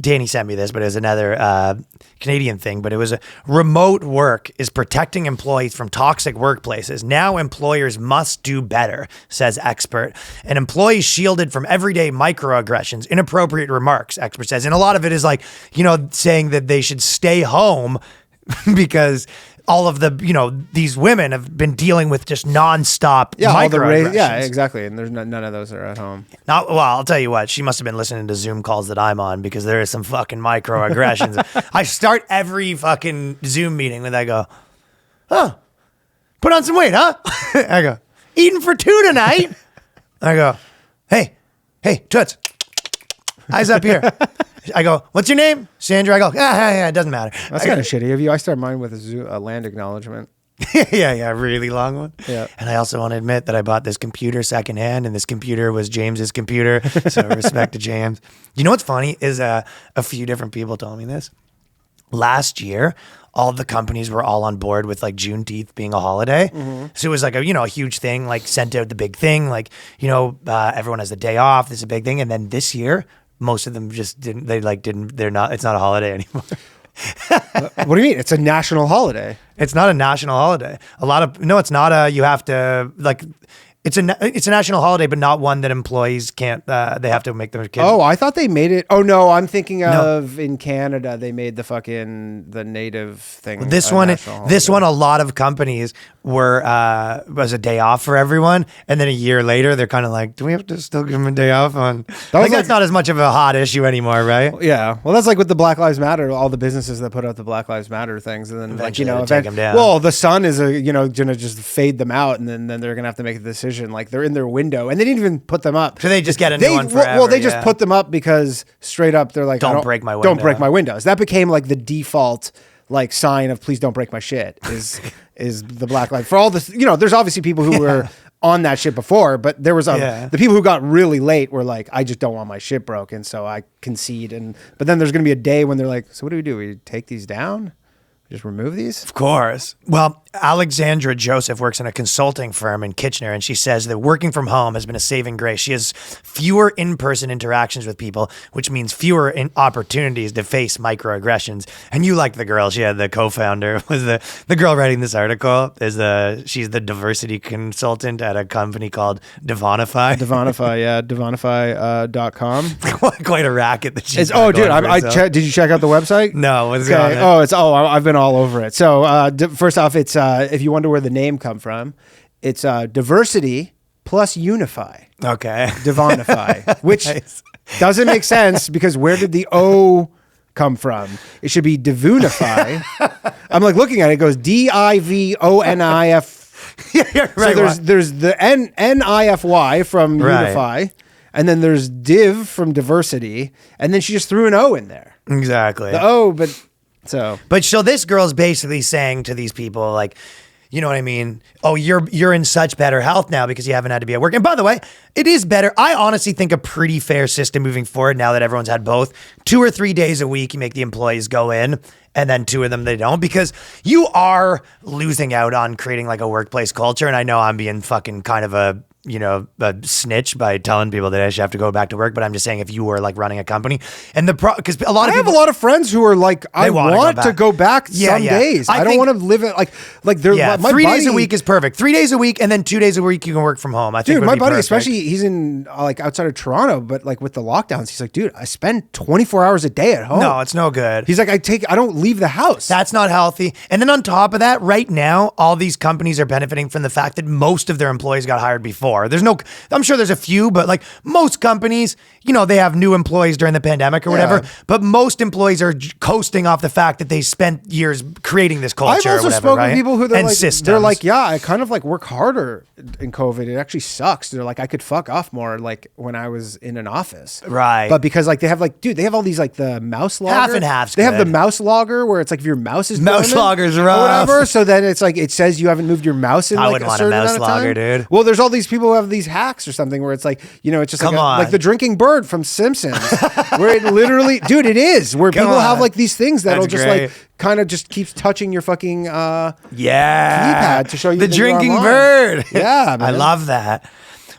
Danny sent me this, but it was another Canadian thing. But it was remote work is protecting employees from toxic workplaces. Now employers must do better, says expert. And employees shielded from everyday microaggressions, inappropriate remarks, expert says. And a lot of it is like, saying that they should stay home because all of the, these women have been dealing with just nonstop microaggressions. Yeah, exactly. And there's none of those are at home. I'll tell you what, she must have been listening to Zoom calls that I'm on because there is some fucking microaggressions. I start every fucking Zoom meeting with, I go, put on some weight, huh? I go, eating for two tonight. I go, hey, Toots, eyes up here. I go, what's your name? Sandra. I go, yeah, it doesn't matter. That's kind of shitty of you. I start mine with a land acknowledgement. yeah, really long one. Yeah. And I also want to admit that I bought this computer secondhand, and this computer was James's computer. So respect to James. You know what's funny is a few different people told me this. Last year, all the companies were all on board with like Juneteenth being a holiday. Mm-hmm. So it was like a huge thing, like sent out the big thing, like, everyone has the day off. This is a big thing. And then this year, most of them just didn't, it's not a holiday anymore. What do you mean? It's a national holiday. It's not a national holiday. It's not you have to it's a national holiday, but not one that employees can't, they have to make their kids. Oh, I thought they made it. Oh no, I'm thinking of in Canada, they made the native thing. This one, a lot of companies was a day off for everyone. And then a year later, they're kind of like, do we have to still give them a day off on? That's not as much of a hot issue anymore, right? Yeah. Well, that's like with the Black Lives Matter, all the businesses that put out the Black Lives Matter things. And then eventually take them down. Well, the sun is going to just fade them out. And then they're going to have to make a decision. Like they're in their window and they didn't even put them up. So they just get a new one forever. Well, they just put them up because straight up, they're like, don't break my window. Don't break my windows. That became like the default like sign of please don't break my shit is the Black Lives. For all this, there's obviously people who were on that shit before, but there was the people who got really late were like, I just don't want my shit broken, so I concede. But then there's going to be a day when they're like, so what do? We take these down? Just remove these? Of course. Well, Alexandra Joseph works in a consulting firm in Kitchener, and she says that working from home has been a saving grace. She has fewer in-person interactions with people, which means fewer opportunities to face microaggressions. And you like the girl. She had the co-founder, was the girl writing this article, she's the diversity consultant at a company called Devonify. Devonify, yeah, devonify.com. Quite a racket that she's did you check out the website? No. What's going on? I've been all over it. So first off, it's if you wonder where the name come from, it's diversity plus unify. Okay. Devonify, which doesn't make sense because where did the O come from? It should be Divunify. I'm like looking at it, it goes DIVONIF. Yeah, right. So there's the NIFY from unify, and then there's div from diversity, and then she just threw an O in there. Exactly. The O, But so this girl's basically saying to these people, like, you know what I mean? Oh, you're in such better health now because you haven't had to be at work. And by the way, it is better. I honestly think a pretty fair system moving forward now that everyone's had both. 2 or 3 days a week, you make the employees go in, and then 2 of them they don't, because you are losing out on creating like a workplace culture. And I know I'm being fucking kind of a snitch by telling people that I should have to go back to work. But I'm just saying, if you were like running a company, and because a lot of people, I have a lot of friends who are like, I want to go back some days. I don't want to live it like they're. Yeah, 3 days a week is perfect. 3 days a week, and then 2 days a week you can work from home. I think, dude, my buddy, especially he's in like outside of Toronto, but like with the lockdowns, he's like, dude, I spend 24 hours a day at home. No, it's no good. He's like, I don't leave the house. That's not healthy. And then on top of that, right now, all these companies are benefiting from the fact that most of their employees got hired before. I'm sure there's a few, but like most companies, they have new employees during the pandemic or whatever, but most employees are coasting off the fact that they spent years creating this culture. I've also spoken to people who they're like, yeah, I kind of like work harder in COVID. It actually sucks. They're like, I could fuck off more like when I was in an office. Right. But because like they have all these like the mouse logger. Half and half. They have the mouse logger where it's like if your mouse is logger's rough. Or whatever. So then it's like, it says you haven't moved your mouse in like a certain amount of time. I wouldn't want a mouse logger, dude. Well, there's all these people who have these hacks or something where it's like, it's just like the drinking bird from Simpsons where it literally, dude, it is where people have like these things that'll just like kind of just keeps touching your fucking keypad to show you the drinking bird. Yeah, man. I love that.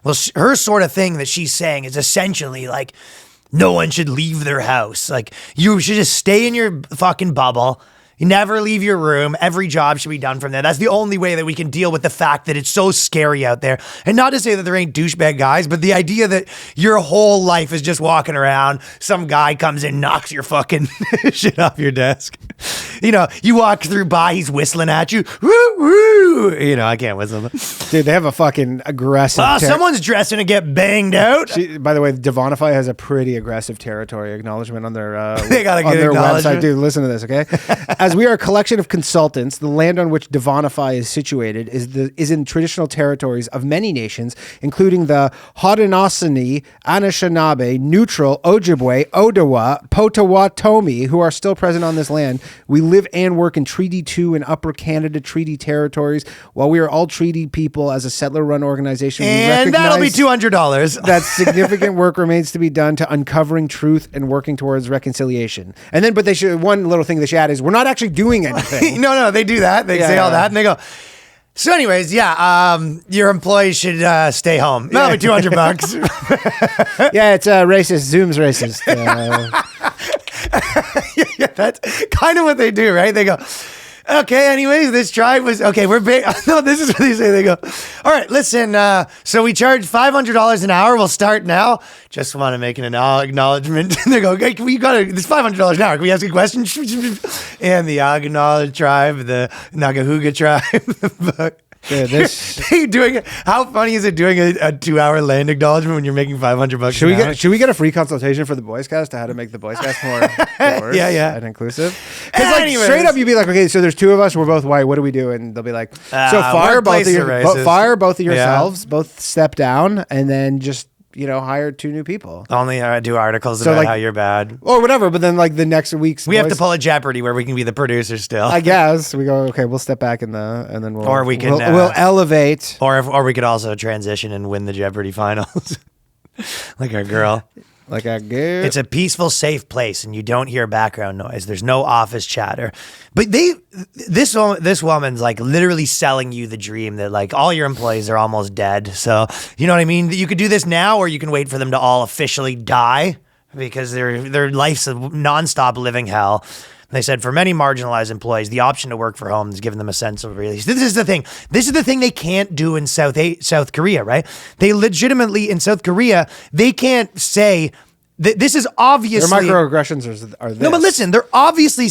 Well, her sort of thing that she's saying is essentially like, no one should leave their house. Like, you should just stay in your fucking bubble. You never leave your room. Every job should be done from there. That's the only way that we can deal with the fact that it's so scary out there. And not to say that there ain't douchebag guys, but the idea that your whole life is just walking around, some guy comes in, knocks your fucking shit off your desk. You know, you walk through by, he's whistling at you. Woo, woo. You know, I can't whistle. Dude, they have a fucking aggressive... someone's dressing to get banged out. By the way, Devonify has a pretty aggressive territory acknowledgement on their, they got a good website. Dude, listen to this, okay? As we are a collection of consultants, the land on which Devonify is situated is in traditional territories of many nations, including the Haudenosaunee, Anishinaabe, Neutral, Ojibwe, Odawa, Potawatomi, who are still present on this land. We live and work in Treaty 2 and Upper Canada Treaty territories. While we are all treaty people as a settler-run organization, and that'll be $200. That significant work remains to be done to uncovering truth and working towards reconciliation. And then, but they should, one little thing they should add is, we're not actually doing anything. No, they do that. They say all that, and they go. So, anyways, your employees should stay home. That'll be $200. Yeah, it's racist. Zoom's racist. Yeah, that's kind of what they do, right? They go, okay, anyways, this tribe was, okay, we're big. No, this is what they say. They go, all right, listen, so we charge $500 an hour. We'll start now. Just want to make an acknowledgement. And they go, okay, this $500 an hour. Can we ask a question? And the Agnala tribe, the Nagahuga tribe, Dude, how funny is it doing a 2-hour land acknowledgement when you're making $500? Should we get a free consultation for the Boyscast to how to make the Boyscast more diverse and inclusive? Because like straight up, you'd be like, okay, so there's 2 of us, we're both white. What do we do? And they'll be like, so fire both of yourselves, both step down, and then just hire 2 new people. Only do articles about how you're bad. Or whatever, but then like the next week's... We have to pull a Jeopardy where we can be the producer still. I guess. We go, okay, we'll step back and then we'll... Or we can... We'll elevate. Or we could also transition and win the Jeopardy finals. Like our girl. It's a peaceful, safe place, and you don't hear background noise. There's no office chatter. But this woman's like literally selling you the dream that like all your employees are almost dead. So you know what I mean? You could do this now, or you can wait for them to all officially die because their life's a nonstop living hell. They said for many marginalized employees, the option to work from home has given them a sense of release. This is the thing. This is the thing they can't do in South Korea, right? They legitimately, in South Korea, they can't say... This is obviously... Their microaggressions are this. No, but listen, they're obviously...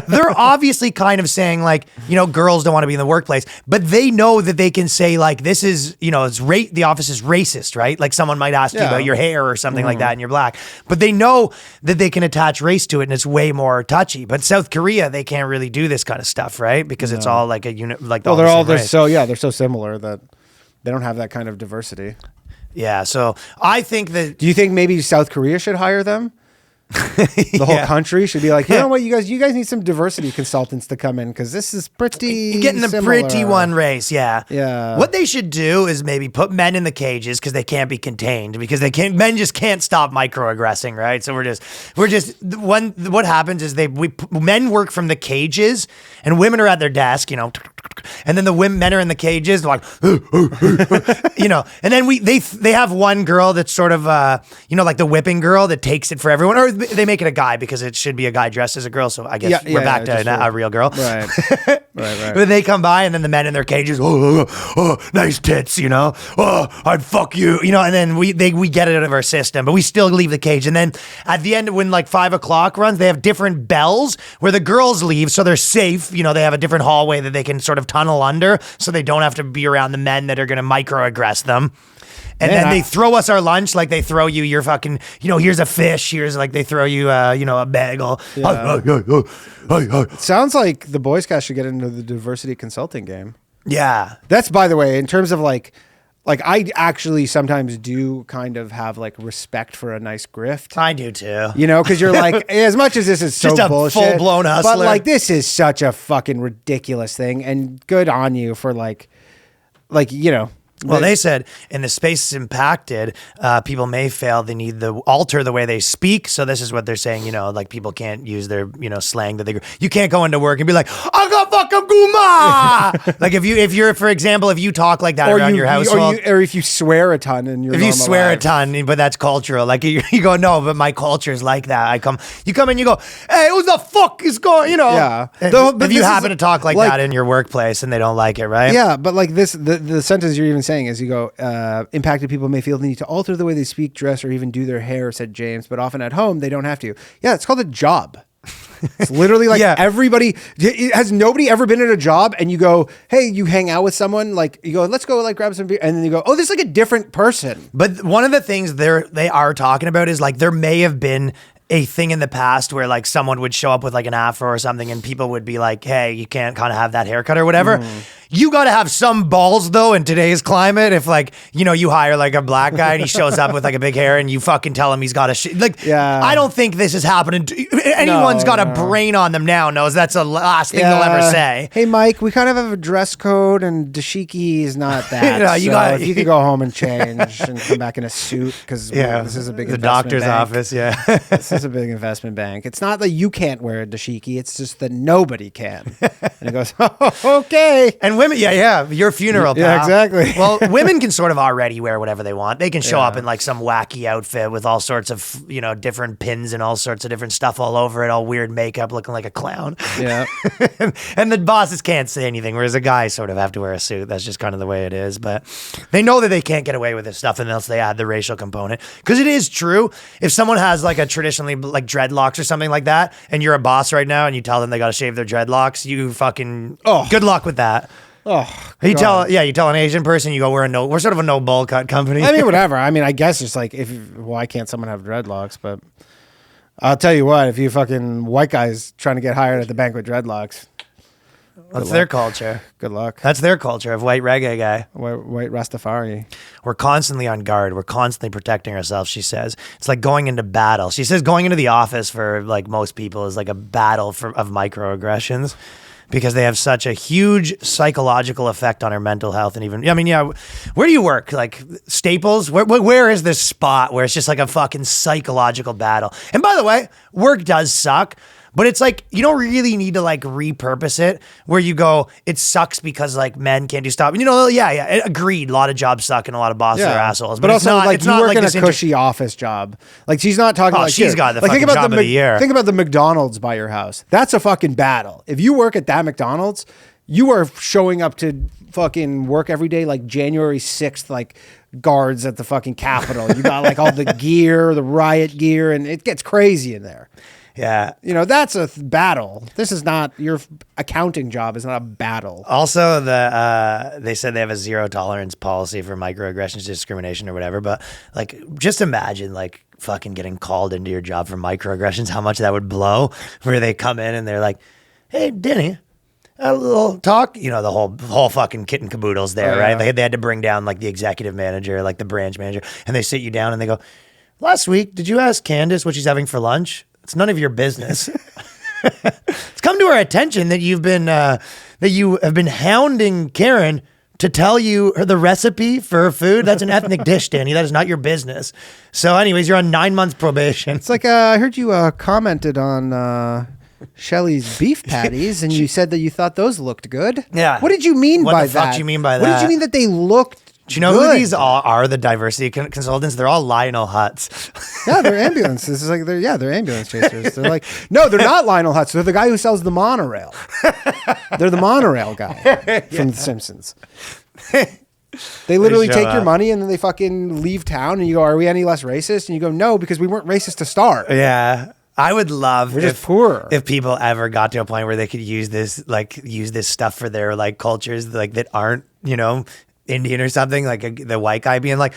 they're obviously kind of saying like, girls don't want to be in the workplace, but they know that they can say like, this is, the office is racist, right? Like someone might ask you about your hair or something like that and you're black, but they know that they can attach race to it and it's way more touchy. But South Korea, they can't really do this kind of stuff, right? Because it's all like a unit, like they're so similar that they don't have that kind of diversity. Yeah, so I think that... Do you think maybe South Korea should hire them? The whole country should be like, you know what, you guys need some diversity consultants to come in because this is pretty getting the similar. pretty one race, yeah. Yeah. What they should do is maybe put men in the cages because they can't be contained because men just can't stop microaggressing, right? So what happens is men work from the cages and women are at their desk, and then the men are in the cages like, and then they have one girl that's sort of, like the whipping girl that takes it for everyone, or they make it a guy because it should be a guy dressed as a girl. So I guess we're back to a real girl. Right. But they come by and then the men in their cages, nice tits, I'd fuck you, and then we get it out of our system, but we still leave the cage. And then at the end, when like 5 o'clock runs, they have different bells where the girls leave. So they're safe. They have a different hallway that they can sort of tunnel under so they don't have to be around the men that are going to microaggress them. And then they throw us our lunch like they throw you your fucking, here's a fish. Here's like they throw you, a bagel. Yeah. It sounds like the Boyscast should get into the diversity consulting game. Yeah. That's, by the way, in terms of like I actually sometimes do kind of have like respect for a nice grift. I do too. Because you're like, as much as this is so just a bullshit, full-blown hustler. but like this is such a fucking ridiculous thing, and good on you for Well, they said in the spaces impacted, people may fail. They need to alter the way they speak. So this is what they're saying, like people can't use their, slang that you can't go into work and be like, I got motherfucker guma. Like if you're, for example, if you talk like that around your household. Or if you swear a ton in your If you swear life. a ton, but that's cultural. Like you go, no, but my culture's like that. You come and you go, hey, who the fuck is going, Yeah. If you happen to talk like that in your workplace and they don't like it, right? Yeah, but like this, the sentence you're even saying is you go, impacted people may feel the need to alter the way they speak, dress, or even do their hair, said James, but often at home, they don't have to. Yeah, it's called a job. It's literally like everybody. Has nobody ever been at a job and you go, hey, you hang out with someone, like you go, let's go like grab some beer, and then you go, oh, this is like a different person. But one of the things they are talking about is like there may have been a thing in the past where like someone would show up with like an afro or something and people would be like, hey, you can't kind of have that haircut or whatever. You got to have some balls though in today's climate. If like, you hire like a black guy and he shows up with like a big hair and you fucking tell him he's got a I don't think this is happening. Anyone's got a brain on them now knows that's the last thing they'll ever say. Hey, Mike, we kind of have a dress code and dashiki is not that. If you could go home and change and come back in a suit because this is a big doctor's bank. office. Yeah. This is a big investment bank. It's not that you can't wear a dashiki. It's just that nobody can. And he goes, oh, okay. And women, your funeral, pal. Yeah, exactly. Well, women can sort of already wear whatever they want. They can show up in like some wacky outfit with all sorts of, different pins and all sorts of different stuff all over it, all weird makeup, looking like a clown. Yeah. and the bosses can't say anything, whereas the guys sort of have to wear a suit. That's just kind of the way it is. But they know that they can't get away with this stuff unless they add the racial component. Because it is true. If someone has like a traditionally like dreadlocks or something like that, and you're a boss right now and you tell them they got to shave their dreadlocks, you fucking, good luck with that. Oh, you tell an Asian person, you go, we're sort of a no bowl cut company. I mean, whatever. I mean, I guess it's like why can't someone have dreadlocks? But I'll tell you what, if you fucking white guys trying to get hired at the bank with dreadlocks, that's their culture. Good luck. That's their culture of white reggae guy. White Rastafari. We're constantly on guard. We're constantly protecting ourselves, she says. It's like going into battle. She says going into the office for like most people is like a battle of microaggressions. Because they have such a huge psychological effect on our mental health. And even, where do you work? Like Staples? Where is this spot where it's just like a fucking psychological battle? And by the way, work does suck. But it's like, you don't really need to like repurpose it where you go, it sucks because like men can't do stuff. Agreed. A lot of jobs suck and a lot of bosses are assholes. But also like you work in a cushy office job. Like she's not talking like she's got the fucking job of the year. Think about the McDonald's by your house. That's a fucking battle. If you work at that McDonald's, you are showing up to fucking work every day like January 6th, like guards at the fucking Capitol. You got like all the gear, the riot gear, and it gets crazy in there. Yeah. That's a battle. This is not your accounting job. Is not a battle. Also, they said they have a zero tolerance policy for microaggressions, discrimination or whatever. But like, just imagine like fucking getting called into your job for microaggressions, how much that would blow where they come in and they're like, hey, Denny, a little talk, the whole fucking kit and caboodle's there, right? They had to bring down like the executive manager, like the branch manager, and they sit you down and they go, last week, did you ask Candace what she's having for lunch? It's none of your business. It's come to our attention that you have been hounding Karen to tell you the recipe for her food. That's an ethnic dish, Danny. That is not your business. So anyways, you're on 9 months probation. It's like, I heard you commented on Shelly's beef patties and you said that you thought those looked good. Yeah. What did you mean by that? What the fuck do you mean by that? What did you mean that they looked Do you know who these all are, the diversity consultants? They're all Lionel Hutz. Yeah, they're ambulance. This is like they're ambulance chasers. They're like, no, they're not Lionel Hutz. They're the guy who sells the monorail. They're the monorail guy from The Simpsons. They literally take your money and then they fucking leave town and you go, are we any less racist? And you go, no, because we weren't racist to start. Yeah. I would love if people ever got to a point where they could use this stuff for their like cultures like that aren't, Indian or something, like the white guy being like,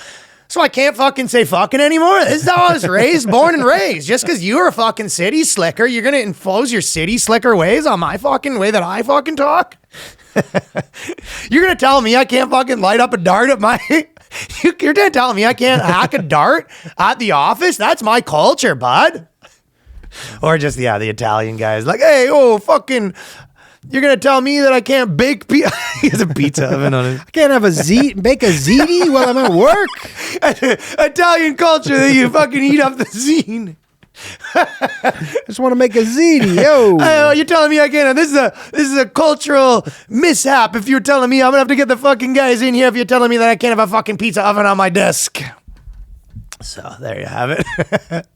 so I can't fucking say fucking anymore? This is how I was born and raised. Just because you're a fucking city slicker, you're going to impose your city slicker ways on my fucking way that I fucking talk? You're going to tell me I can't fucking light up a dart at my... You're going to tell me I can't hack a dart at the office? That's my culture, bud. Or just, the Italian guys like, hey, fucking... You're going to tell me that I can't bake pizza? He has a pizza oven on it. I can't have bake a ziti while I'm at work? Italian culture that you fucking eat up the zine. I just want to make a ziti, yo. Oh, you're telling me I can't. This is a cultural mishap. If you're telling me I'm gonna have to get the fucking guys in here, if you're telling me that I can't have a fucking pizza oven on my desk. So there you have it.